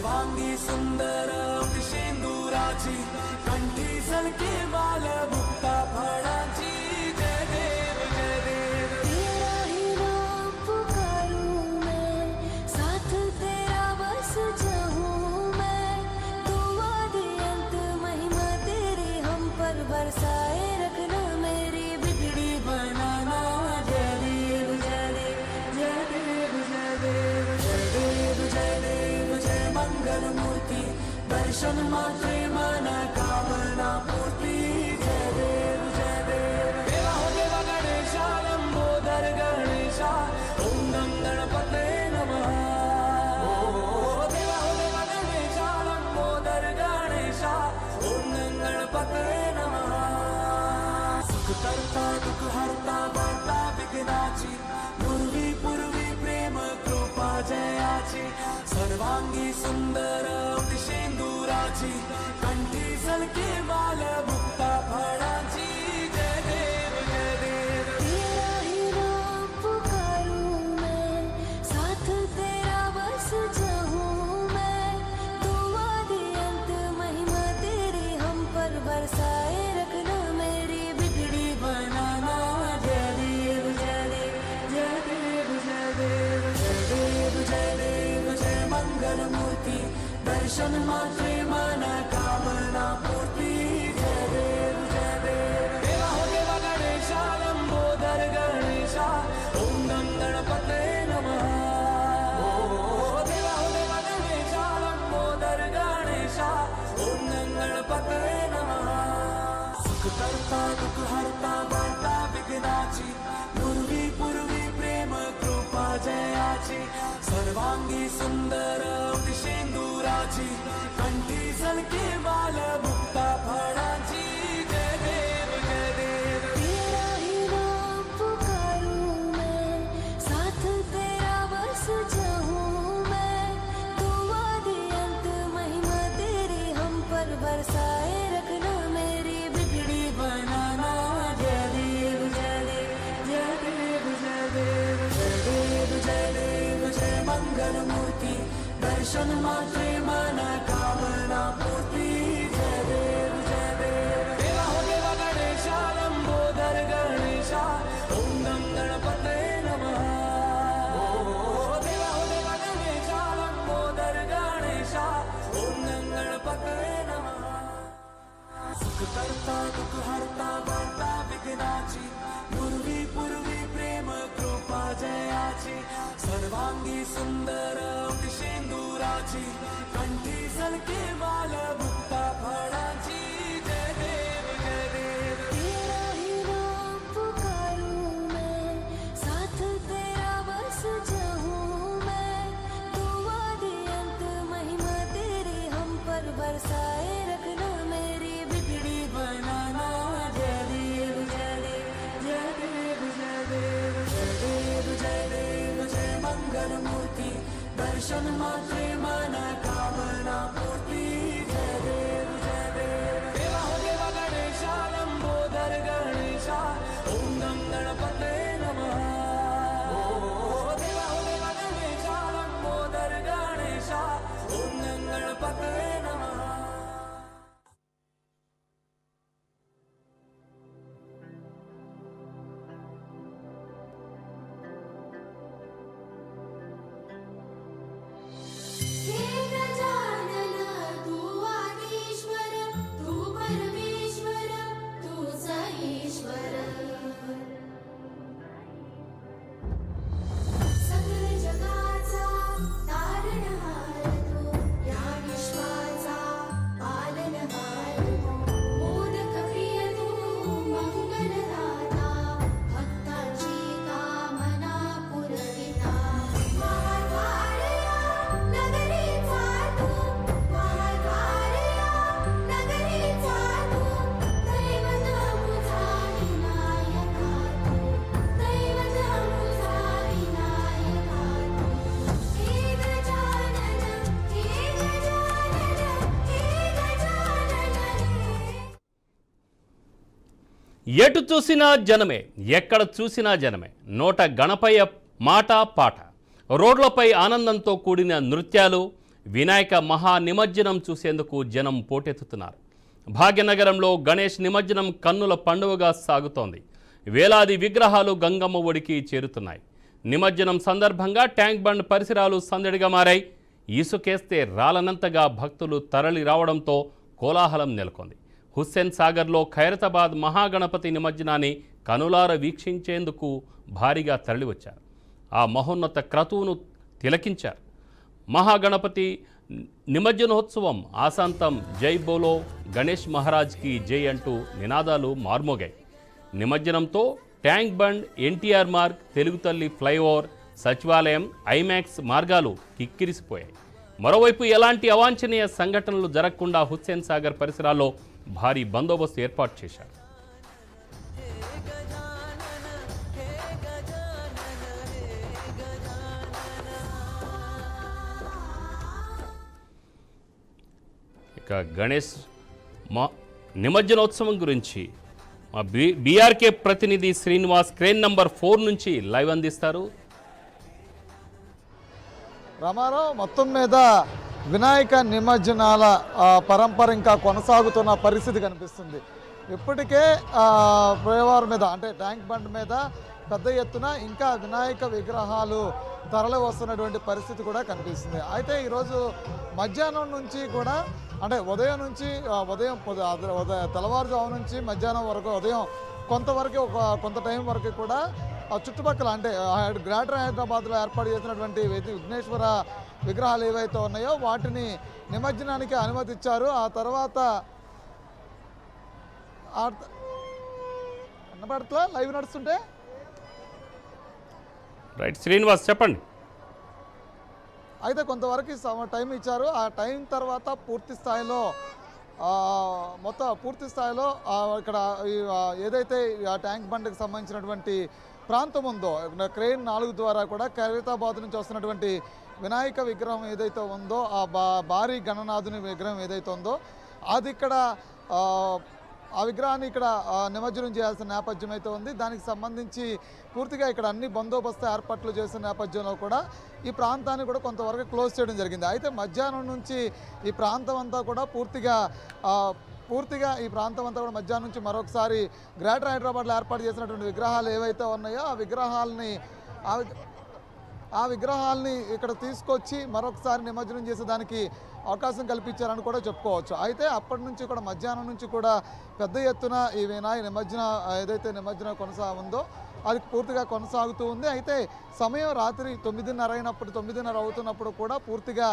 सर्वांगी सुंदर शेंदुराची कंठी सलके माल मुक्ता फळाची जय देव जय देव। तेरा ही नाम पुकारूं मैं, साथ तेरा बस चाहूं मैं। दुआ दे अंत महिमा तेरी हम पर बरसाए रखना, मेरी बिगड़ी बनाना। जय देव जय देव जय देव जय देव जय देव जय देव जय मंगल मूर्ति दर्शन मात्रे मन कामना पूर्ति। जय देव जय देव। देवा हो देवा गणेशा लंबोदर गणेशा ओम नम गणपते नमः। ओ देवा हो देवा गणेशा लंबोदर गणेशा ओम नम गणपते नमः। सुख करता दुख हरता वार्ता विघ्नाची पूर्वी प्रेम कृपा जयाची। सर्वांगी सुंदर शेंदुराची कंठी सलके माल मुक्ता फळाची जय देव जय देव। तेरा ही नाम पुकारूं मैं, साथ तेरा बस चाहूं मैं। दुआ दे अंत महिमा तेरी हम पर बरसाए रखना, मेरी बिगड़ी बनाना। जय देव जय देव जय देव जय देव जय देव जय देव जय मंगल मूर्ति दर्शन मात्रे मन कामना पूर्ति। जय देव जय देव। देवा हो देवा गणेशा लंबोदर गणेशा ओम नम गणपते नमः। ओ देवा हो देवा गणेशा लंबोदर गणेशा ओम नम गणपते नमः। सुख करता दुख हरता वार्ता विघ्नाची पूर्वी प्रेम कृपा जयाची। सर्वांगी सुंदर शेंदुराची कंठी सलके माल मुक्ता फळाची जय देव जय देव। तेरा ही नाम पुकारूं मैं, साथ तेरा बस चाहूं मैं। दुआ दे अंत महिमा तेरी हम पर बरसाए रखना, मेरी बिगड़ी बनाना। जय देव जय देव जय देव जय देव जय देव जय देव जय मंगल मूर्ति दर्शन मात्रे मन कामना पूर्ति। जय देव जय देव। देवा हो देवा गणेशा लंबोदर गणेशा ओम नम गणपते नमः। ओ देवा हो देवा गणेशा लंबोदर गणेशा ओम नम गणपते नमः। सुख करता दुख हरता वार्ता विघ्नाची पूर्वी प्रेम कृपा जयाची। सर्वांगी सुंदर शेंदुराची कंठी सलके माल मुक्ता फळाची जय देव जय देव। तेरा ही नाम पुकारूं मैं, साथ तेरा बस चाहूं मैं। दुआ दे अंत महिमा तेरी हम पर बरसाए रखना, मेरी बिगड़ी बनाना। जय देव जय देव जय देव जय देव जय देव जय देव जय मंगल मूर्ति दर्शन मात्रे मन कामना पूर्ति। जय देव जय देव। देवा हो देवा गणेशा लंबोदर गणेशा ओम नम गणपते नमः। ओ देवा हो देवा गणेशा लंबोदर गणेशा ओम नम गणपते नमः। हे गजानन तू आदिश्वर, तू परमेश्वर, तूच ईश्वर। सकल जगाचा तारणहार तू, या विश्वाचा पालनहार तू। मोदक प्रिय तू मंगलदाता, भक्तांची कामना पुरविता। महाद्वारया नगरीचा तू, महाद्वारया नगरीचा तू। दैवत मुझा विनायका तू, दैवत मुझा विनायका तू। हे गजानन हे गजानन हे गजानन हे। ఎటు చూసినా జనమే, ఎక్కడ చూసినా జనమే. నోట గణపయ్య మాట పాట, రోడ్లపై ఆనందంతో కూడిన నృత్యాలు, వినాయక మహా నిమజ్జనం చూసేందుకు జనం పోటెత్తుతున్నారు. భాగ్యనగరంలో గణేష్ నిమజ్జనం కన్నుల పండువగా సాగుతోంది. వేలాది విగ్రహాలు గంగమ్మ ఒడికి చేరుతున్నాయి. నిమజ్జనం సందర్భంగా ట్యాంక్ బండ్ పరిసరాలు సందడిగా మారాయి. ఇసుకేస్తే రాలనంతగా భక్తులు తరలి రావడంతో కోలాహలం నెలకొంది. హుస్సేన్ సాగర్లో ఖైరతాబాద్ మహాగణపతి నిమజ్జనాన్ని కనులార వీక్షించేందుకు భారీగా తరలివచ్చారు. ఆ మహోన్నత క్రతువును తిలకించారు. మహాగణపతి నిమజ్జనోత్సవం ఆశాంతం జై బోలో గణేష్ మహారాజ్కి జై అంటూ నినాదాలు మార్మోగాయి. నిమజ్జనంతో ట్యాంక్ బండ్, ఎన్టీఆర్ మార్గ్, తెలుగుతల్లి ఫ్లైఓవర్, సచివాలయం, ఐమాక్స్ మార్గాలు కిక్కిరిసిపోయాయి. మరోవైపు ఎలాంటి అవాంఛనీయ సంఘటనలు జరగకుండా హుస్సేన్ సాగర్ పరిసరాల్లో భారీ బందోబస్తు ఏర్పాటు చేశారు. ఇక గణేష్ నిమజ్జనోత్సవం గురించి మా బీఆర్కే ప్రతినిధి శ్రీనివాస్ క్రేన్ నంబర్ 4 నుంచి లైవ్ అందిస్తారు. రామారావు, మొత్తం మీద వినాయక నిమజ్జనాల పరంపర ఇంకా కొనసాగుతున్న పరిస్థితి కనిపిస్తుంది. ఇప్పటికే ఫ్లైఓవర్ మీద అంటే ట్యాంక్ బండ్ మీద పెద్ద ఎత్తున ఇంకా వినాయక విగ్రహాలు తరలి వస్తున్నటువంటి పరిస్థితి కూడా కనిపిస్తుంది. అయితే ఈరోజు మధ్యాహ్నం నుంచి కూడా అంటే ఉదయం నుంచి తెల్లవారుజాము నుంచి మధ్యాహ్నం వరకు ఉదయం కొంతవరకు కొంత టైం వరకు కూడా చుట్టుపక్కల అంటే గ్రేటర్ హైదరాబాద్లో ఏర్పాటు చేసినటువంటి విఘ్నేశ్వర విగ్రహాలు ఏవైతే ఉన్నాయో వాటిని నిమజ్జనానికి అనుమతిచ్చారు. ఆ తర్వాత అన్నపడట్లా లైవ్ నడుస్తుంటే రైట్ శ్రీనివాస్ చెప్పండి. అయితే కొంతవరకు టైం ఇచ్చారు. ఆ టైం తర్వాత పూర్తి స్థాయిలో ఇక్కడ ఏదైతే ఆ ట్యాంక్ బండ్కి సంబంధించినటువంటి ప్రాంతం ఉందో క్రెయిన్ 4 ద్వారా కూడా ఖైరతాబాద్ నుంచి వస్తున్నటువంటి వినాయక విగ్రహం ఏదైతే ఉందో ఆ భారీ గణనాథుని విగ్రహం ఏదైతే ఉందో అది ఇక్కడ ఆ విగ్రహాన్ని ఇక్కడ నిమజ్జనం చేయాల్సిన నేపథ్యం అయితే ఉంది. దానికి సంబంధించి పూర్తిగా ఇక్కడ అన్ని బందోబస్తు ఏర్పాట్లు చేసిన నేపథ్యంలో కూడా ఈ ప్రాంతాన్ని కూడా కొంతవరకు క్లోజ్ చేయడం జరిగింది. అయితే మధ్యాహ్నం నుంచి ఈ ప్రాంతం అంతా కూడా పూర్తిగా ఈ ప్రాంతం అంతా కూడా మధ్యాహ్నం నుంచి మరొకసారి గ్రేటర్ హైదరాబాద్లో ఏర్పాటు చేసినటువంటి విగ్రహాలు ఏవైతే ఉన్నాయో ఆ విగ్రహాలని ఇక్కడ తీసుకొచ్చి మరొకసారి నిమజ్జనం చేసేదానికి అవకాశం కల్పించారని కూడా చెప్పుకోవచ్చు. అయితే అప్పటి నుంచి కూడా మధ్యాహ్నం నుంచి కూడా పెద్ద ఎత్తున ఈ ఏదైతే నిమజ్జనం కొనసాగుందో అది పూర్తిగా కొనసాగుతూ ఉంది. అయితే సమయం రాత్రి 9:30 అవుతున్నప్పుడు కూడా పూర్తిగా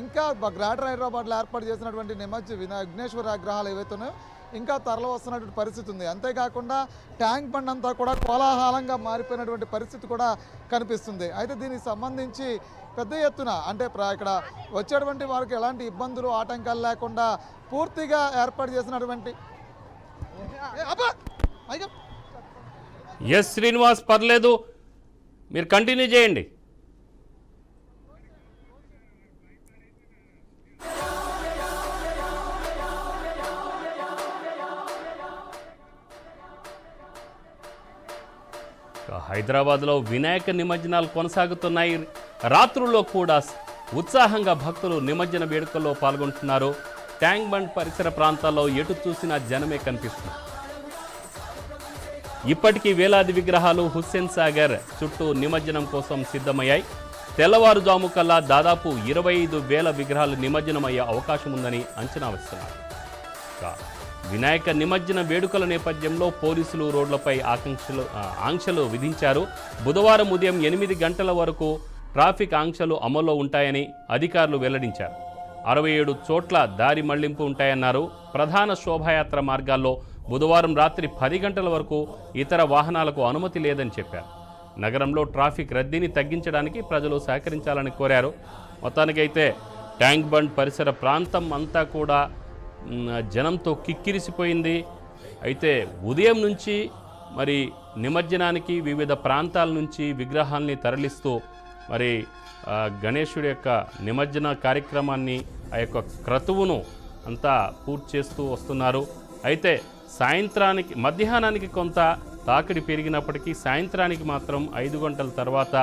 ఇంకా గ్రేటర్ హైదరాబాద్లో ఏర్పాటు చేసినటువంటి విఘ్నేశ్వర విగ్రహాలు ఏవైతే ఉన్నాయో ఇంకా తరలి వస్తున్నటువంటి పరిస్థితి ఉంది. అంతేకాకుండా ట్యాంక్ బండ్ అంతా కూడా కోలాహలంగా మారిపోయినటువంటి పరిస్థితి కూడా కనిపిస్తుంది. అయితే దీనికి సంబంధించి పెద్ద ఎత్తున అంటే ఇక్కడ వచ్చేటువంటి వారికి ఎలాంటి ఇబ్బందులు ఆటంకాలు లేకుండా పూర్తిగా ఏర్పాటు చేసినటువంటి ఎస్ శ్రీనివాస్ పర్లేదు, మీరు కంటిన్యూ చేయండి. హైదరాబాద్లో వినాయక నిమజ్జనాలు కొనసాగుతున్నాయి. రాత్రుల్లో కూడా ఉత్సాహంగా భక్తులు నిమజ్జన వేడుకల్లో పాల్గొంటున్నారు. ట్యాంక్ బండ్ పరిసర ప్రాంతాల్లో ఎటు చూసినా జనమే కనిపిస్తున్నారు. ఇప్పటికీ వేలాది విగ్రహాలు హుస్సేన్ సాగర్ చుట్టూ నిమజ్జనం కోసం సిద్ధమయ్యాయి. తెల్లవారుజాము కల్లా దాదాపు 25,000 విగ్రహాలు నిమజ్జనమయ్యే అవకాశం ఉందని అంచనా వేస్తున్నారు. వినాయక నిమజ్జన వేడుకల నేపథ్యంలో పోలీసులు రోడ్లపై ఆంక్షలు విధించారు. బుధవారం ఉదయం 8 గంటల వరకు ట్రాఫిక్ ఆంక్షలు అమల్లో ఉంటాయని అధికారులు వెల్లడించారు. 67 చోట్ల దారి మళ్లింపు ఉంటాయన్నారు. ప్రధాన శోభాయాత్ర మార్గాల్లో బుధవారం రాత్రి 10 గంటల వరకు ఇతర వాహనాలకు అనుమతి లేదని చెప్పారు. నగరంలో ట్రాఫిక్ రద్దీని తగ్గించడానికి ప్రజలు సహకరించాలని కోరారు. మొత్తానికైతే ట్యాంక్ బండ్ పరిసర ప్రాంతం అంతా కూడా జనంతో కిక్కిరిసిపోయింది. అయితే ఉదయం నుంచి మరి నిమజ్జనానికి వివిధ ప్రాంతాల నుంచి విగ్రహాల్ని తరలిస్తూ మరి గణేశుడి యొక్క నిమజ్జన కార్యక్రమాన్ని ఆ యొక్క క్రతువును అంతా పూర్తి చేస్తూ వస్తున్నారు. అయితే మధ్యాహ్నానికి కొంత తాకిడి పెరిగినప్పటికీ సాయంత్రానికి మాత్రం 5 గంటల తర్వాత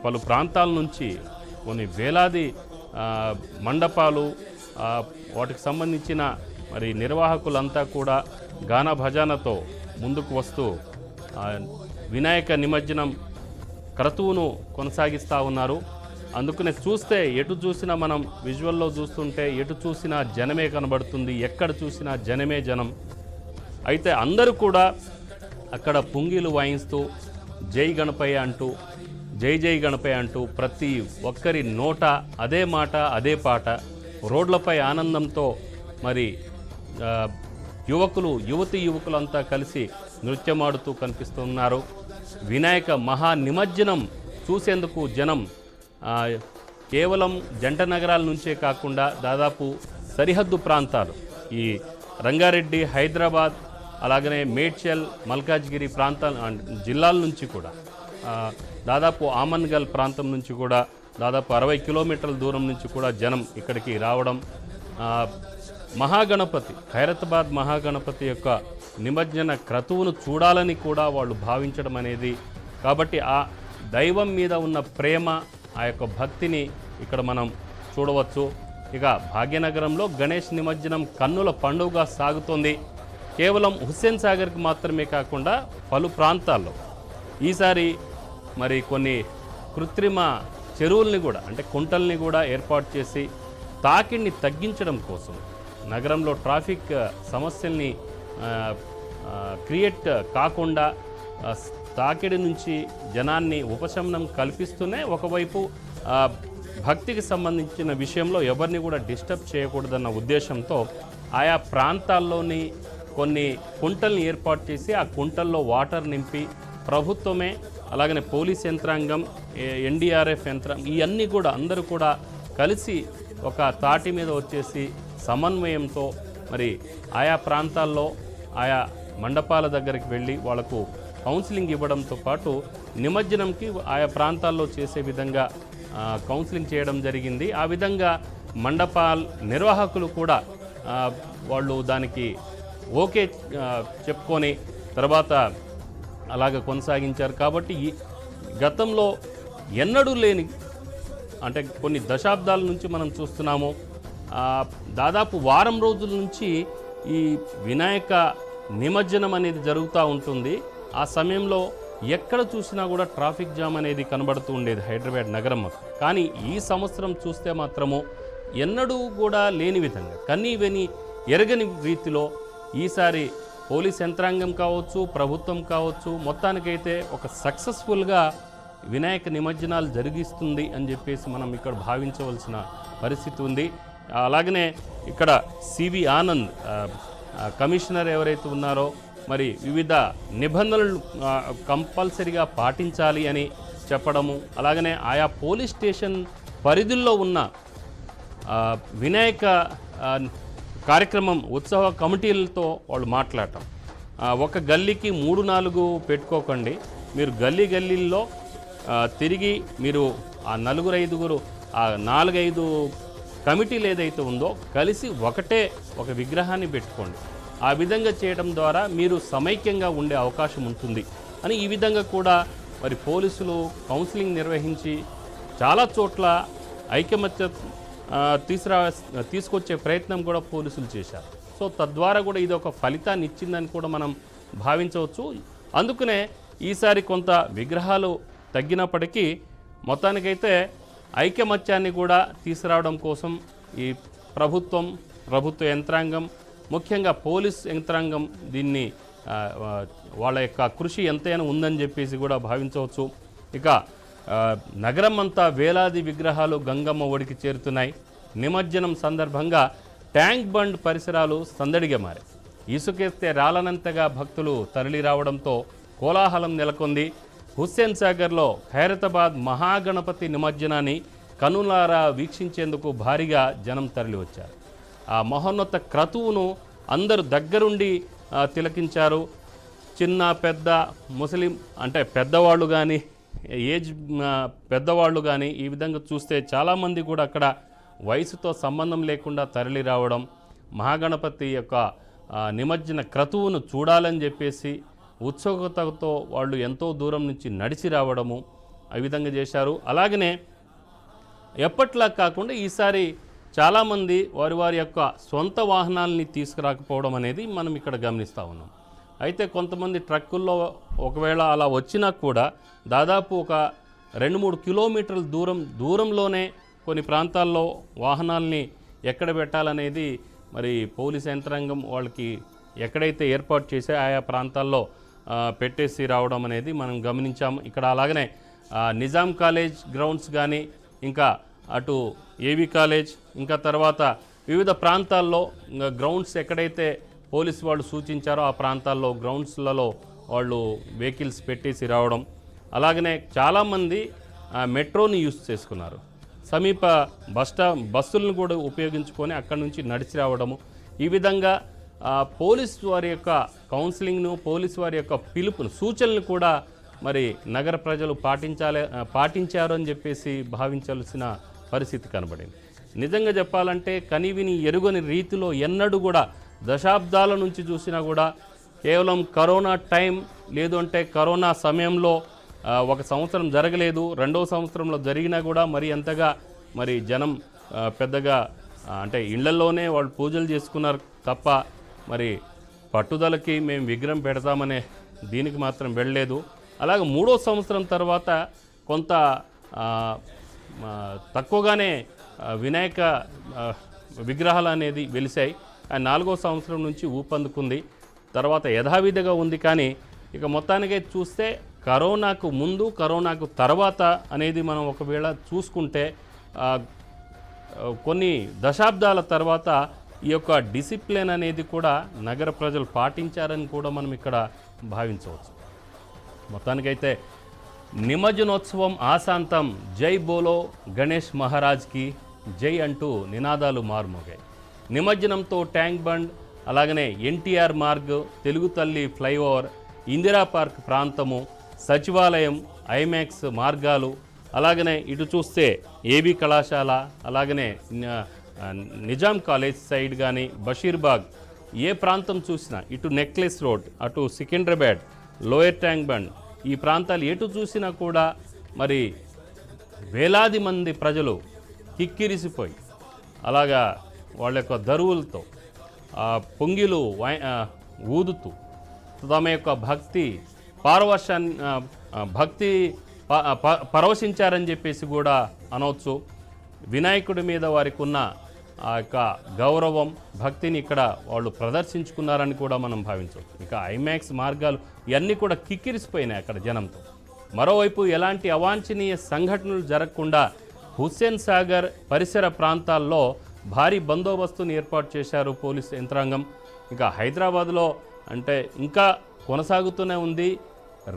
పలు ప్రాంతాల నుంచి కొన్ని వేలాది మండపాలు వాటికి సంబంధించిన మరి నిర్వాహకులంతా కూడా గాన భజనతో ముందుకు వస్తూ వినాయక నిమజ్జనం క్రతువును కొనసాగిస్తూ ఉన్నారు. అందుకనే చూస్తే ఎటు చూసినా మనం విజువల్లో చూస్తుంటే ఎటు చూసినా జనమే కనబడుతుంది, ఎక్కడ చూసినా జనమే జనం. అయితే అందరూ కూడా అక్కడ పుంగిలు వాయిస్తూ జై గణపయ్య అంటూ జై జై గణపయ్య అంటూ ప్రతి ఒక్కరి నోట అదే మాట అదే పాట. రోడ్లపై ఆనందంతో మరి యువకులంతా కలిసి నృత్యమాడుతూ కనిపిస్తున్నారు. వినాయక మహా నిమజ్జనం చూసేందుకు జనం కేవలం జంట నగరాల నుంచే కాకుండా దాదాపు సరిహద్దు ప్రాంతాలు ఈ రంగారెడ్డి, హైదరాబాద్, అలాగనే మేడ్చల్, మల్కాజ్గిరి ప్రాంతాల జిల్లాల నుంచి కూడా దాదాపు ఆమన్గల్ ప్రాంతం నుంచి కూడా దాదాపు 60 కిలోమీటర్ల దూరం నుంచి కూడా జనం ఇక్కడికి రావడం, మహాగణపతి ఖైరతాబాద్ మహాగణపతి యొక్క నిమజ్జన క్రతువును చూడాలని కూడా వాళ్ళు భావించడం అనేది. కాబట్టి ఆ దైవం మీద ఉన్న ప్రేమ, ఆ యొక్క భక్తిని ఇక్కడ మనం చూడవచ్చు. ఇక భాగ్యనగరంలో గణేష్ నిమజ్జనం కన్నుల పండుగగా సాగుతోంది. కేవలం హుస్సేన్ సాగర్కి మాత్రమే కాకుండా పలు ప్రాంతాల్లో ఈసారి మరి కొన్ని కృత్రిమ చెరువుల్ని కూడా అంటే కుంటల్ని కూడా ఏర్పాటు చేసి తాకిడిని తగ్గించడం కోసం నగరంలో ట్రాఫిక్ సమస్యల్ని క్రియేట్ కాకుండా తాకిడి నుంచి జనాన్ని ఉపశమనం కల్పిస్తూనే ఒకవైపు భక్తికి సంబంధించిన విషయంలో ఎవరిని కూడా డిస్టర్బ్ చేయకూడదన్న ఉద్దేశంతో ఆయా ప్రాంతాల్లోని కొన్ని కుంటల్ని ఏర్పాటు చేసి ఆ కుంటల్లో వాటర్ నింపి ప్రభుత్వమే అలాగనే పోలీస్ యంత్రాంగం, ఎన్డీఆర్ఎఫ్ యంత్రాంగం ఇవన్నీ కూడా అందరూ కూడా కలిసి ఒక తాటి మీద వచ్చేసి సమన్వయంతో మరి ఆయా ప్రాంతాల్లో ఆయా మండపాల దగ్గరికి వెళ్ళి వాళ్లకు కౌన్సిలింగ్ ఇవ్వడంతో పాటు నిమజ్జనంకి ఆయా ప్రాంతాల్లో చేసే విధంగా కౌన్సిలింగ్ చేయడం జరిగింది. ఆ విధంగా మండపాల నిర్వాహకులు కూడా వాళ్ళు దానికి ఓకే చెప్పుకొని తర్వాత అలాగ కొనసాగించారు. కాబట్టి గతంలో ఎన్నడూ లేని అంటే కొన్ని దశాబ్దాల నుంచి మనం చూస్తున్నాము. దాదాపు వారం రోజుల నుంచి ఈ వినాయక నిమజ్జనం అనేది జరుగుతూ ఉంటుంది. ఆ సమయంలో ఎక్కడ చూసినా కూడా ట్రాఫిక్ జామ్ అనేది కనబడుతూ ఉండేది హైదరాబాద్ నగరం. కానీ ఈ సంవత్సరం చూస్తే మాత్రము ఎన్నడూ కూడా లేని విధంగా కన్నీ వెని ఎరగని రీతిలో ఈసారి పోలీస్ యంత్రాంగం కావచ్చు, ప్రభుత్వం కావచ్చు, మొత్తానికైతే ఒక సక్సెస్ఫుల్గా వినాయక నిమజ్జనాలు జరిగిస్తుంది అని చెప్పేసి మనం ఇక్కడ భావించవలసిన పరిస్థితి ఉంది. అలాగనే ఇక్కడ సివి ఆనంద్ కమిషనర్ ఎవరైతే ఉన్నారో మరి వివిధ నిబంధనలు కంపల్సరిగా పాటించాలి అని చెప్పడము, అలాగనే ఆయా పోలీస్ స్టేషన్ పరిధుల్లో ఉన్న వినాయక కార్యక్రమం ఉత్సవ కమిటీలతో వాళ్ళు మాట్లాడటం. ఒక గల్లీకి 3-4 పెట్టుకోకండి, మీరు గల్లీల్లో తిరిగి మీరు ఆ 4-5 ఆ 4-5 కమిటీలు ఏదైతే ఉందో కలిసి ఒక విగ్రహాన్ని పెట్టుకోండి. ఆ విధంగా చేయడం ద్వారా మీరు సమైక్యంగా ఉండే అవకాశం ఉంటుంది అని ఈ విధంగా కూడా మరి పోలీసులు కౌన్సిలింగ్ నిర్వహించి చాలా చోట్ల ఐకమత్య తీసుకొచ్చే ప్రయత్నం కూడా పోలీసులు చేశారు. సో తద్వారా కూడా ఇది ఒక ఫలితాన్ని ఇచ్చిందని కూడా మనం భావించవచ్చు. అందుకనే ఈసారి కొంత విగ్రహాలు తగ్గినప్పటికీ మొత్తానికైతే ఐకమత్యాన్ని కూడా తీసుకురావడం కోసం ఈ ప్రభుత్వ యంత్రాంగం, ముఖ్యంగా పోలీస్ యంత్రాంగం దీన్ని వాళ్ళ యొక్క కృషి ఎంతైనా ఉందని చెప్పేసి కూడా భావించవచ్చు. ఇక నగరం అంతా వేలాది విగ్రహాలు గంగమ్మ ఒడికి చేరుతున్నాయి. నిమజ్జనం సందర్భంగా ట్యాంక్ బండ్ పరిసరాలు సందడిగా మారాయి. ఇసుకెత్తే రాలనంతగా భక్తులు తరలి రావడంతో కోలాహలం నెలకొంది. హుస్సేన్ సాగర్లో ఖైరతాబాద్ మహాగణపతి నిమజ్జనాన్ని కనులారా వీక్షించేందుకు భారీగా జనం తరలి వచ్చారు. ఆ మహోన్నత క్రతువును అందరూ దగ్గరుండి తిలకించారు. చిన్న పెద్ద ముస్లిం అంటే పెద్దవాళ్ళు కానీ పెద్దవాళ్ళు కానీ ఈ విధంగా చూస్తే చాలామంది కూడా అక్కడ వయసుతో సంబంధం లేకుండా తరలి రావడం, మహాగణపతి యొక్క నిమజ్జన క్రతువును చూడాలని చెప్పేసి ఉత్సుకతతో వాళ్ళు ఎంతో దూరం నుంచి నడిచి రావడము ఆ విధంగా చేశారు. అలాగనే ఎప్పట్లా కాకుండా ఈసారి చాలామంది వారి వారి యొక్క సొంత వాహనాలని తీసుకురాకపోవడం అనేది మనం ఇక్కడ గమనిస్తూ ఉన్నాం. అయితే కొంతమంది ట్రక్కుల్లో ఒకవేళ అలా వచ్చినా కూడా దాదాపు ఒక 2-3 కిలోమీటర్ల దూరంలోనే కొన్ని ప్రాంతాల్లో వాహనాల్ని ఎక్కడ పెట్టాలనేది మరి పోలీస్ యంత్రాంగం వాళ్ళకి ఎక్కడైతే ఏర్పాటు చేసే ఆయా ప్రాంతాల్లో పెట్టేసి రావడం అనేది మనం గమనించాము. ఇక్కడ అలాగనే నిజాం కాలేజ్ గ్రౌండ్స్ కానీ, ఇంకా అటు ఏవి కాలేజ్, ఇంకా తర్వాత వివిధ ప్రాంతాల్లో గ్రౌండ్స్ ఎక్కడైతే పోలీసు వాళ్ళు సూచించారో ఆ ప్రాంతాల్లో గ్రౌండ్స్లలో వాళ్ళు వెహికల్స్ పెట్టేసి రావడం. అలాగనే చాలామంది మెట్రోని యూస్ చేసుకున్నారు. సమీప బస్సులను కూడా ఉపయోగించుకొని అక్కడి నుంచి నడిచి రావడము. ఈ విధంగా పోలీసు వారి యొక్క కౌన్సిలింగ్ను, పోలీసు వారి యొక్క పిలుపును, సూచనలు కూడా మరి నగర ప్రజలు పాటించారు అని చెప్పేసి భావించాల్సిన పరిస్థితి కనబడింది. నిజంగా చెప్పాలంటే కనివిని ఎరుగని రీతిలో ఎన్నడూ కూడా దశాబ్దాల నుంచి చూసినా కూడా కేవలం కరోనా టైం లేదు అంటే కరోనా సమయంలో ఒక సంవత్సరం జరగలేదు, రెండవ సంవత్సరంలో జరిగినా కూడా మరి అంతగా మరి జనం పెద్దగా అంటే ఇళ్లలోనే వాళ్ళు పూజలు చేసుకున్నారు తప్ప మరి పట్టుదలకి మేము విగ్రహం పెడతామనే దీనికి మాత్రం వెళ్ళలేదు. అలాగే 3వ సంవత్సరం తర్వాత కొంత తక్కువగానే వినాయక విగ్రహాలు అనేది వెలిశాయి. 4వ సంవత్సరం నుంచి ఊపందుకుంది, తర్వాత యథావిధిగా ఉంది. కానీ ఇక మొత్తానికే చూస్తే కరోనాకు ముందు కరోనాకు తర్వాత అనేది మనం ఒకవేళ చూసుకుంటే కొన్ని దశాబ్దాల తర్వాత ఈ యొక్క డిసిప్లిన్ అనేది కూడా నగర ప్రజలు పాటించారని కూడా మనం ఇక్కడ భావించవచ్చు. మొత్తానికైతే నిమజ్జనోత్సవం ఆశాంతం, జై బోలో గణేష్ మహారాజ్కి జై అంటూ నినాదాలు మారుమోగాయి. నిమజ్జనంతో ట్యాంక్ బండ్, అలాగనే ఎన్టీఆర్ మార్గ్, తెలుగు తల్లి ఫ్లైఓవర్, ఇందిరా పార్క్ ప్రాంతము, సచివాలయం, ఐమాక్స్ మార్గాలు, అలాగనే ఇటు చూస్తే ఏబీ కళాశాల, అలాగనే నిజాం కాలేజ్ సైడ్ కానీ, బషీర్బాగ్, ఏ ప్రాంతం చూసినా, ఇటు నెక్లెస్ రోడ్, అటు సికింద్రాబాద్, లోయర్ ట్యాంక్ బండ్, ఈ ప్రాంతాలు ఎటు చూసినా కూడా మరి వేలాది మంది ప్రజలు కిక్కిరిసిపోయి అలాగా వాళ్ళ యొక్క దరువులతో పొంగిలు ఊదుతూ తమ యొక్క భక్తి పరవశించారని చెప్పేసి కూడా అనవచ్చు. వినాయకుడి మీద వారికి ఉన్న ఆ యొక్క గౌరవం, భక్తిని ఇక్కడ వాళ్ళు ప్రదర్శించుకున్నారని కూడా మనం భావించవచ్చు. ఇక ఐమాక్స్ మార్గాలు ఇవన్నీ కూడా కిక్కిరిసిపోయినాయి అక్కడ జనంతో. మరోవైపు ఎలాంటి అవాంఛనీయ సంఘటనలు జరగకుండా హుస్సేన్ సాగర్ పరిసర ప్రాంతాల్లో భారీ బందోబస్తును ఏర్పాటు చేశారు పోలీస్ యంత్రాంగం. ఇంకా హైదరాబాద్లో అంటే ఇంకా కొనసాగుతూనే ఉంది.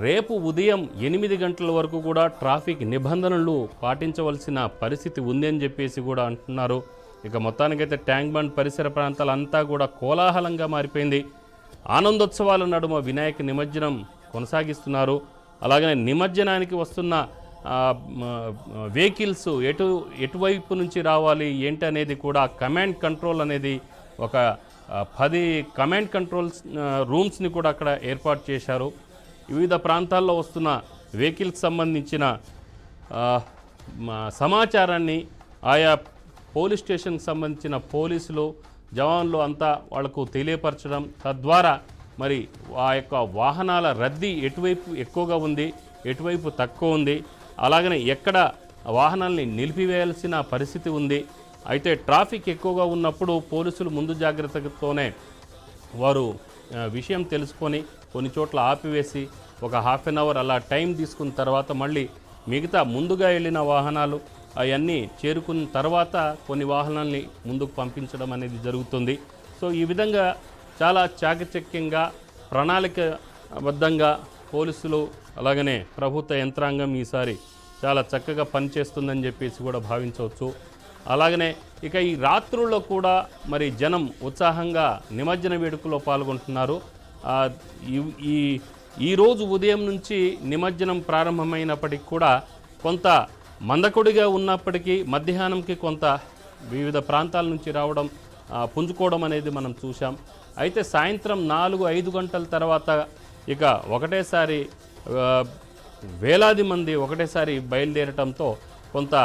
రేపు ఉదయం 8 గంటల వరకు కూడా ట్రాఫిక్ నిబంధనలు పాటించవలసిన పరిస్థితి ఉంది అని చెప్పేసి కూడా అంటున్నారు. ఇక మొత్తానికైతే ట్యాంక్ బండ్ పరిసర ప్రాంతాలంతా కూడా కోలాహలంగా మారిపోయింది. ఆనందోత్సవాల నడుమ వినాయక నిమజ్జనం కొనసాగిస్తున్నారు. అలాగనే నిమజ్జనానికి వస్తున్న వెహికల్స్ ఎటువైపు నుంచి రావాలి ఏంటి అనేది కూడా కమాండ్ కంట్రోల్ అనేది ఒక 10 కమాండ్ కంట్రోల్స్ రూమ్స్ని కూడా అక్కడ ఏర్పాటు చేశారు. వివిధ ప్రాంతాల్లో వస్తున్న వెహికల్స్ సంబంధించిన సమాచారాన్ని ఆయా పోలీస్ స్టేషన్కి సంబంధించిన పోలీసులు, జవాన్లు అంతా వాళ్లకు తెలియపరచడం, తద్వారా మరి ఆ యొక్క వాహనాల రద్దీ ఎటువైపు ఎక్కువగా ఉంది, ఎటువైపు తక్కువ ఉంది, అలాగనే ఎక్కడ వాహనాల్ని నిలిపివేయాల్సిన పరిస్థితి ఉంది. అయితే ట్రాఫిక్ ఎక్కువగా ఉన్నప్పుడు పోలీసులు ముందు జాగ్రత్తతోనే వారు విషయం తెలుసుకొని కొన్ని చోట్ల ఆపివేసి ఒక ½ అన్ అవర్ అలా టైం తీసుకున్న తర్వాత మళ్ళీ మిగతా ముందుగా వెళ్ళిన వాహనాలు అవన్నీ చేరుకున్న తర్వాత కొన్ని వాహనాల్ని ముందుకు పంపించడం అనేది జరుగుతుంది. సో ఈ విధంగా చాలా చాకచక్యంగా ప్రణాళికబద్ధంగా పోలీసులు అలాగనే ప్రభుత్వ యంత్రాంగం ఈసారి చాలా చక్కగా పనిచేస్తుందని చెప్పేసి కూడా భావించవచ్చు. అలాగనే ఇక ఈ రాత్రుల్లో కూడా మరి జనం ఉత్సాహంగా నిమజ్జన వేడుకలో పాల్గొంటున్నారు. ఈరోజు ఉదయం నుంచి నిమజ్జనం ప్రారంభమైనప్పటికీ కూడా కొంత మందకొడిగా ఉన్నప్పటికీ మధ్యాహ్నంకి కొంత వివిధ ప్రాంతాల నుంచి రావడం, పుంజుకోవడం అనేది మనం చూసాం. అయితే సాయంత్రం 4-5 గంటల తర్వాత ఇక ఒకటేసారి వేలాది మంది ఒకటేసారి బయలుదేరటంతో కొంత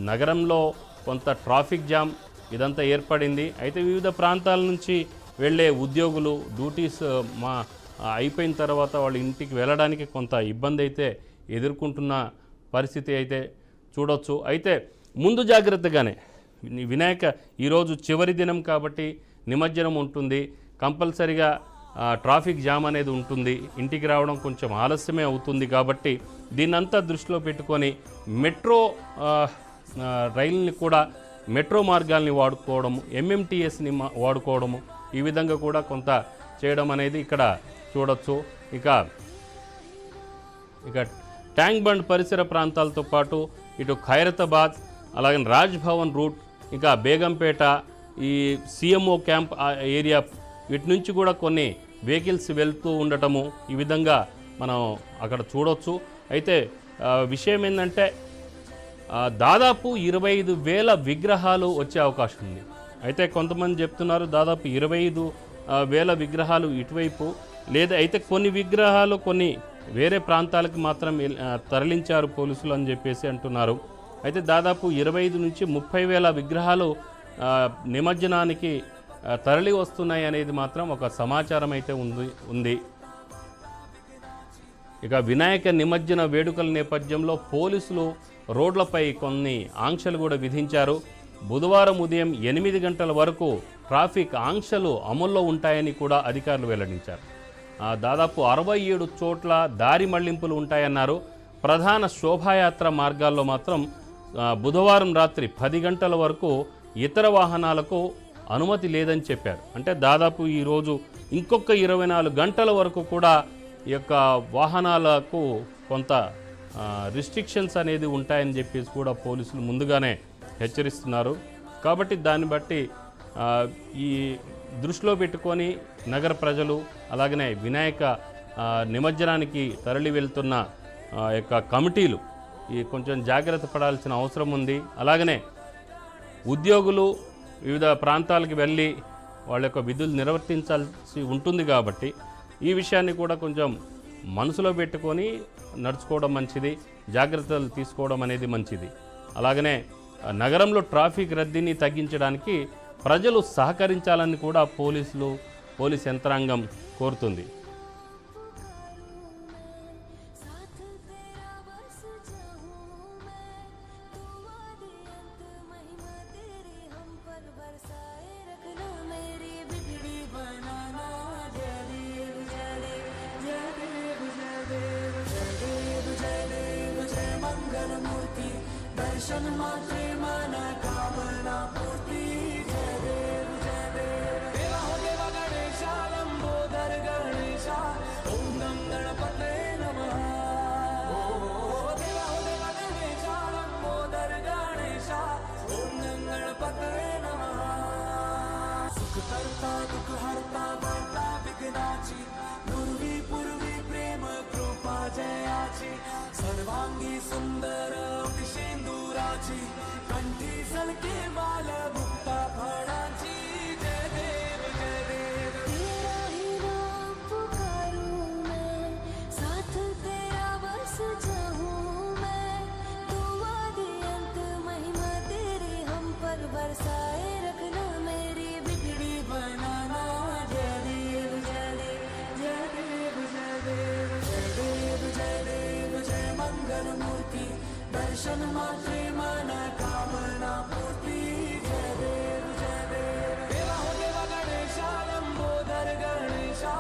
నగరంలో కొంత ట్రాఫిక్ జామ్ ఇదంతా ఏర్పడింది. అయితే వివిధ ప్రాంతాల నుంచి వెళ్ళే ఉద్యోగులు డ్యూటీస్ అయిపోయిన తర్వాత వాళ్ళ ఇంటికి వెళ్ళడానికి కొంత ఇబ్బంది అయితే ఎదుర్కొంటున్న పరిస్థితి అయితే చూడొచ్చు. అయితే ముందు జాగ్రత్తగానే వినాయక ఈరోజు చివరి దినం కాబట్టి నిమజ్జనం ఉంటుంది, కంపల్సరిగా ట్రాఫిక్ జామ్ అనేది ఉంటుంది, ఇంటికి రావడం కొంచెం ఆలస్యమే అవుతుంది. కాబట్టి దీన్నంతా దృష్టిలో పెట్టుకొని మెట్రో రైలుని కూడా మెట్రో మార్గాల్ని వాడుకోవడము, ఎంఎంటీఎస్ని వాడుకోవడము, ఈ విధంగా కూడా కొంత చేయడం అనేది ఇక్కడ చూడొచ్చు. ఇక ట్యాంక్ బండ్ పరిసర ప్రాంతాలతో పాటు ఇటు ఖైరతాబాద్, అలాగే రాజ్ భవన్ రూట్, ఇంకా బేగంపేట, ఈ సిఎంఓ క్యాంప్ ఏరియా, వీటి నుంచి కూడా కొన్ని వెహికల్స్ వెళ్తూ ఉండటము, ఈ విధంగా మనం అక్కడ చూడొచ్చు. అయితే విషయం ఏంటంటే దాదాపు 25,000 విగ్రహాలు వచ్చే అవకాశం ఉంది. అయితే కొంతమంది చెప్తున్నారు దాదాపు 25,000 విగ్రహాలు ఇటువైపు లేదా అయితే కొన్ని విగ్రహాలు కొన్ని వేరే ప్రాంతాలకు మాత్రం తరలించారు పోలీసులు అని చెప్పేసి అంటున్నారు. అయితే దాదాపు 25 నుంచి 30,000 విగ్రహాలు నిమజ్జనానికి తరలి వస్తున్నాయి అనేది మాత్రం ఒక సమాచారం అయితే ఉంది. ఇక వినాయక నిమజ్జన వేడుకల నేపథ్యంలో పోలీసులు రోడ్లపై కొన్ని ఆంక్షలు కూడా విధించారు. బుధవారం ఉదయం 8 గంటల వరకు ట్రాఫిక్ ఆంక్షలు అమల్లో ఉంటాయని కూడా అధికారులు వెల్లడించారు. దాదాపు 67 చోట్ల దారి మళ్లింపులు ఉంటాయన్నారు. ప్రధాన శోభాయాత్ర మార్గాల్లో మాత్రం బుధవారం రాత్రి 10 గంటల వరకు ఇతర వాహనాలకు అనుమతి లేదని చెప్పారు. అంటే దాదాపు ఈరోజు ఇంకొక 24 గంటల వరకు కూడా ఈ యొక్క వాహనాలకు కొంత రిస్ట్రిక్షన్స్ అనేది ఉంటాయని చెప్పేసి కూడా పోలీసులు ముందుగానే హెచ్చరిస్తున్నారు. కాబట్టి దాన్ని బట్టి ఈ దృష్టిలో పెట్టుకొని నగర ప్రజలు అలాగనే వినాయక నిమజ్జనానికి తరలి వెళ్తున్న యొక్క కమిటీలు ఈ కొంచెం జాగ్రత్త పడాల్సిన అవసరం ఉంది. అలాగనే ఉద్యోగులు వివిధ ప్రాంతాలకు వెళ్ళి వాళ్ళ యొక్క విధులు నిర్వర్తించాల్సి ఉంటుంది. కాబట్టి ఈ విషయాన్ని కూడా కొంచెం మనసులో పెట్టుకొని నడుచుకోవడం మంచిది, జాగ్రత్తలు తీసుకోవడం అనేది మంచిది. అలాగనే నగరంలో ట్రాఫిక్ రద్దీని తగ్గించడానికి ప్రజలు సహకరించాలని కూడా పోలీస్ యంత్రాంగం కోరుతుంది. दर्शन मात्रे मन कामना पूर्ति जय देव देवा हो देवा गणेशा लंबोदर गणेशा ओम नम गणपते नमः। देवा हो देवा गणेशा लंबोदर गणेशा ओम नम गणपते नमः। सुख करता दुख हरता भरता विघ्नाची पूर्वी प्रेम कृपा जयाची सर्वांगी सुंदर कंठी सलके माल मुक्ता फळाची जय देव तेरा ही नाम पुकारूं मैं, साथ तेरा बस जाऊं मैं, तू आदि अंत महिमा तेरी हम पर बरसाए रखना मेरी बिगड़ी बनाना जय देव जय देव जय देव जय देव जय देव जय देव जय मंगल मूर्ति दर्शन मात्रे मन कामना पूर्ति जय देव देवा हो देवा गणेशा लंबोदर गणेशा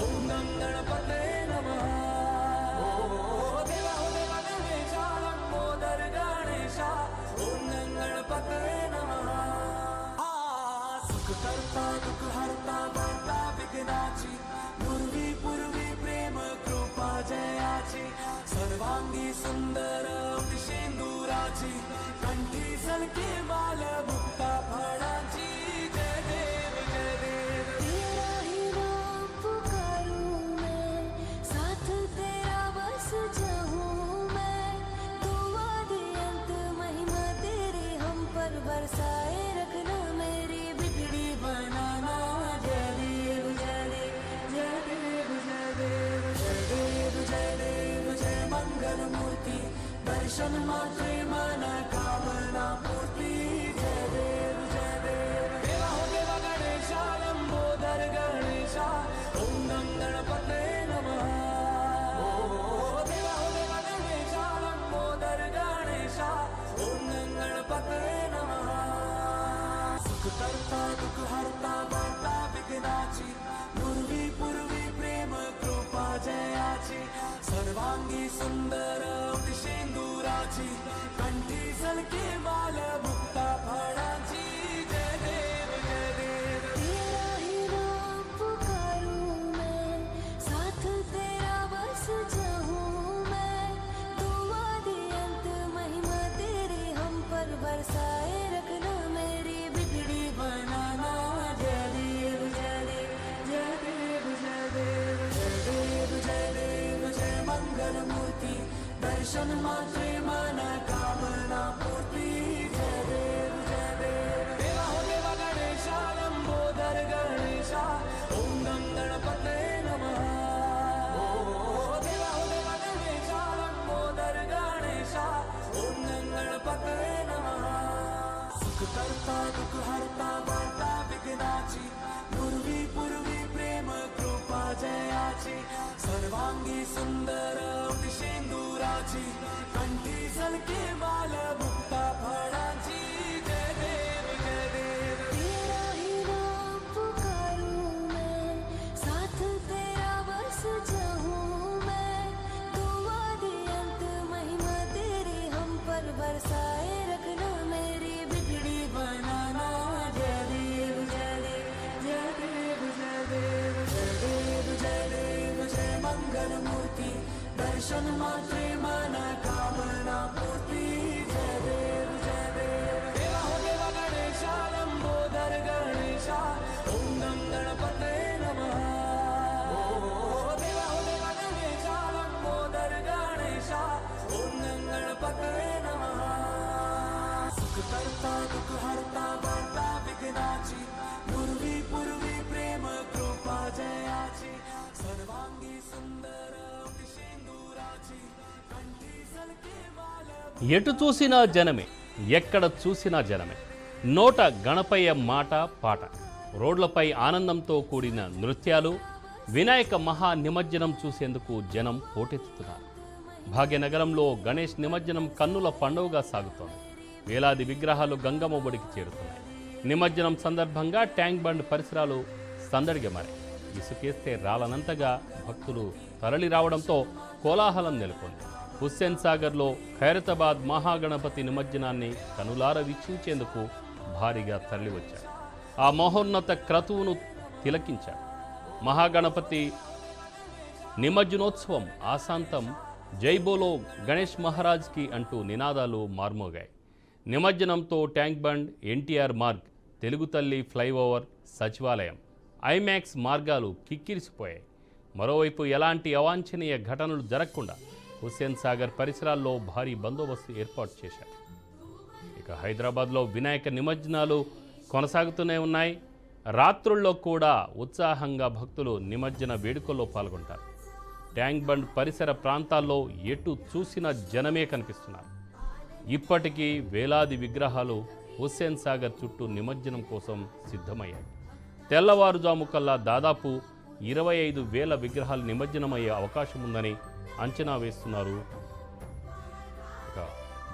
ओम नम गणपते नमः। देवा हो देवा गणेशा लंबोदर गणेशा ओम नम गणपते नमः। सुख करता दुख हरता भरता विघ्नाची पूर्वी प्रेम कृपा जयाची सर्वांगी सुंदर कंठी सलके माल मुक्ता फळाची जय देव तेरा ही नाम पुकारूं मैं, साथ तेरा बस जाऊं मैं, तू आदि अंत महिमा तेरी हम पर बरसाए रखना मेरी बिगड़ी बनाना जय देव जय देव जय देव जय देव जय देव जय देव जय मंगल मूर्ति दर्शन दर्शन मात्रे मनोकामना पूर्ति जय देव देवा हो देवा गणेशा लंबोदर गणेशा ओम नम गणपते नमः देवा हो देवा गणेशा लंबोदर गणेशा ओम नम गणपते नमः सुख करता दुख हरता वार्ता विघ्नाची पूर्वी पूर्वी प्रेम कृपा जयाची सर्वांगी सुंदर शेंदुराची कंठी सलके बाल मुक्ता फळाची जय देव तेरा ही नाम पुकारूं मैं, साथ तेरा बस जाऊं मैं। दुआ दे अंत महिमा तेरी हम पर बरसाए रखना, मेरी बिगड़ी बनाना। जय देव जय देव जय देव जय देव जय देव जय देव जय मंगल मूर्ति दर्शन मात्रे मनोकामना पूर्ति जय देव देवा हो देवा गणेशा लंबोदर गणेशा ओम नम गणपते नमः देवा हो देवा गणेशा लंबोदर गणेशा ओम नम गणपते नमः सुख करता दुख हरता वार्ता विघ्नाची पूर्वी पूर्वी प्रेम कृपा जयाची सर्वांगी सुंदर शेंदुराची कंठी सलके बाल मुक्ता फळाची जय देव तेरा ही नाम पुकारूं मैं, साथ तेरा बस जाऊं मैं। दुआ दे अंत महिमा तेरी हम पर बरसाए रखना, मेरी बिगड़ी बनाना। जय देव जय देव जय देव जय देव जय देव जय मंगल मूर्ति दर्शन मात्रे मनोकामना पूर्ति जय देव देवा हो देवा गणेशा लंबोदर गणेशा ओम नम गणपते नमः देवा हो देवा गणेशा लंबोदर गणेशा ओम नम गणपते नमः सुख करता दुख हरता वार्ता विघ्नाची पूर्वी पूर्वी प्रेम कृपा जयाची सर्वांगी सुंदर शेंदुराची कंठी सलके बाल ఎటు చూసినా జనమే, ఎక్కడ చూసినా జనమే. నోట గణపయ్య మాట పాట, రోడ్లపై ఆనందంతో కూడిన నృత్యాలు, వినాయక మహా నిమజ్జనం చూసేందుకు జనం పోటెత్తుతున్నారు. భాగ్యనగరంలో గణేష్ నిమజ్జనం కన్నుల పండుగగా సాగుతోంది. వేలాది విగ్రహాలు గంగమ్మ ఒడికి చేరుతున్నాయి. నిమజ్జనం సందర్భంగా ట్యాంక్ బండ్ పరిసరాలు సందడిగా మారాయి. ఇసుకేస్తే రాలనంతగా భక్తులు తరలి రావడంతో కోలాహలం నెలకొంది. హుస్సేన్ సాగర్లో ఖైరతాబాద్ మహాగణపతి నిమజ్జనాన్ని కనులార వీక్షించేందుకు భారీగా తరలివచ్చారు. ఆ మహోన్నత క్రతువును తిలకించారు. మహాగణపతి నిమజ్జనోత్సవం ఆశాంతం జైబోలో గణేష్ మహారాజ్కి అంటూ నినాదాలు మార్మోగాయి. నిమజ్జనంతో ట్యాంక్ బండ్, ఎన్టీఆర్ మార్గ్, తెలుగు తల్లి ఫ్లైఓవర్, సచివాలయం, ఐమాక్స్ మార్గాలు కిక్కిరిసిపోయాయి. మరోవైపు ఎలాంటి అవాంఛనీయ ఘటనలు జరగకుండా హుస్సేన్ సాగర్ పరిసరాల్లో భారీ బందోబస్తు ఏర్పాటు చేశారు. ఇక హైదరాబాద్లో వినాయక నిమజ్జనాలు కొనసాగుతూనే ఉన్నాయి. రాత్రుల్లో కూడా ఉత్సాహంగా భక్తులు నిమజ్జన వేడుకల్లో పాల్గొంటారు. ట్యాంక్ బండ్ పరిసర ప్రాంతాల్లో ఎటు చూసిన జనమే కనిపిస్తున్నారు. ఇప్పటికీ వేలాది విగ్రహాలు హుస్సేన్ సాగర్ చుట్టూ నిమజ్జనం కోసం సిద్ధమయ్యాయి. తెల్లవారుజాము కల్లా దాదాపు 25,000 విగ్రహాలు నిమజ్జనమయ్యే అవకాశం ఉందని అంచనా వేస్తున్నారు.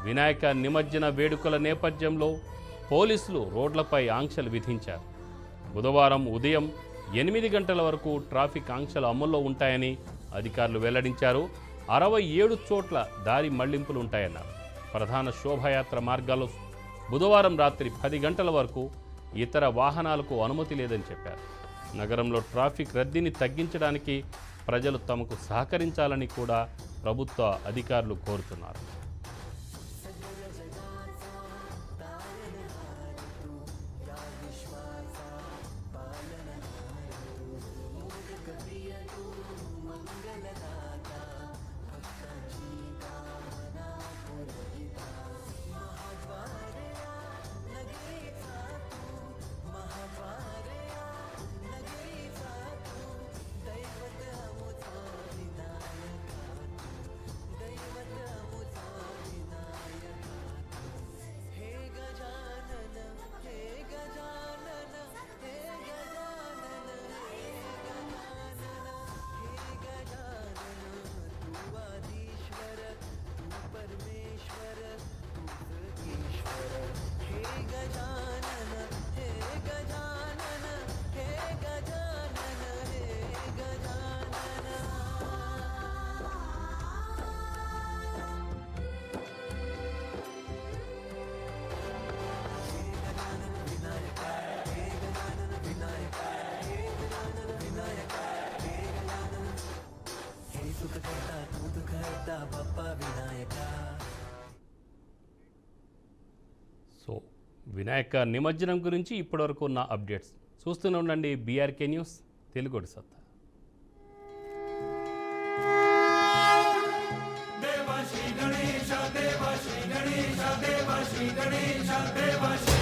వినాయక నిమజ్జన వేడుకల నేపథ్యంలో పోలీసులు రోడ్లపై ఆంక్షలు విధించారు. బుధవారం ఉదయం 8 గంటల వరకు ట్రాఫిక్ ఆంక్షలు అమల్లో ఉంటాయని అధికారులు వెల్లడించారు. 67 చోట్ల దారి మళ్లింపులు ఉంటాయన్నారు. ప్రధాన శోభాయాత్ర మార్గాల్లో బుధవారం రాత్రి 10 గంటల వరకు ఇతర వాహనాలకు అనుమతి లేదని చెప్పారు. నగరంలో ట్రాఫిక్ రద్దీని తగ్గించడానికి ప్రజలు తమకు సహకరించాలని కూడా ప్రభుత్వ అధికారులు కోరుతున్నారు. వినాయక నిమజ్జనం గురించి ఇప్పటివరకు ఉన్న అప్డేట్స్ చూస్తూనే ఉండండి. బీఆర్కే న్యూస్, తెలుగుడి సత్తా. దేవ శ్రీ గణేశ దేవ శ్రీ గణేశ దేవ శ్రీ గణేశ దేవ శ్రీ